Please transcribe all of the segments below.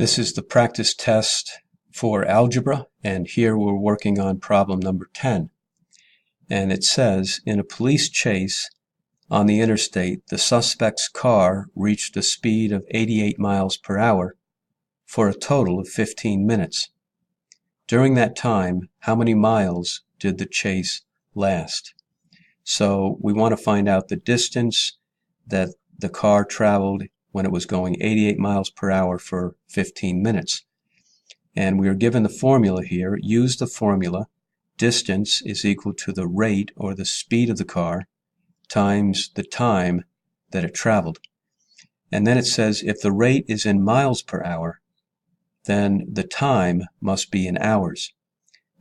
This is the practice test for algebra, and here we're working on problem number 10. And it says, in a police chase on the interstate, the suspect's car reached a speed of 88 miles per hour for a total of 15 minutes. During that time, how many miles did the chase last? So we want to find out the distance that the car traveled when it was going 88 miles per hour for 15 minutes. And we are given the formula here. Use the formula. Distance is equal to the rate or the speed of the car times the time that it traveled. And then it says if the rate is in miles per hour, then the time must be in hours.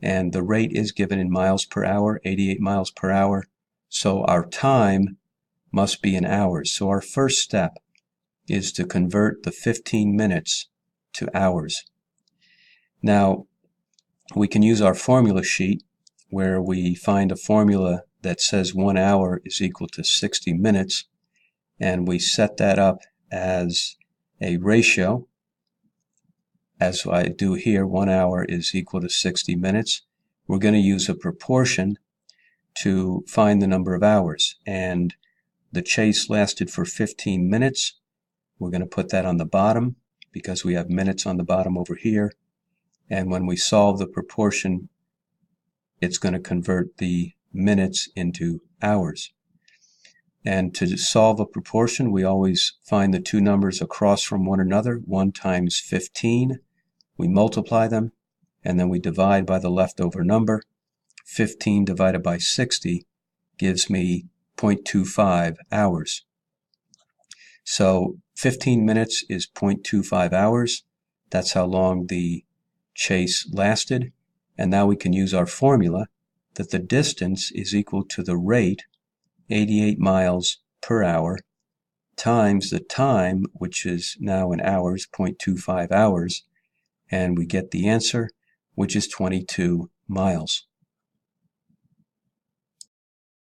And the rate is given in miles per hour, 88 miles per hour. So our time must be in hours. So our first step is to convert the 15 minutes to hours. Now, we can use our formula sheet where we find a formula that says 1 hour is equal to 60 minutes, and we set that up as a ratio. As I do here, 1 hour is equal to 60 minutes. We're going to use a proportion to find the number of hours, and the chase lasted for 15 minutes. We're going to put that on the bottom because we have minutes on the bottom over here. And when we solve the proportion, it's going to convert the minutes into hours. And to solve a proportion, we always find the two numbers across from one another. 1 times 15, we multiply them, and then we divide by the leftover number. 15 divided by 60 gives me 0.25 hours. So 15 minutes is 0.25 hours. That's how long the chase lasted. And now we can use our formula that the distance is equal to the rate, 88 miles per hour, times the time, which is now in hours, 0.25 hours. And we get the answer, which is 22 miles.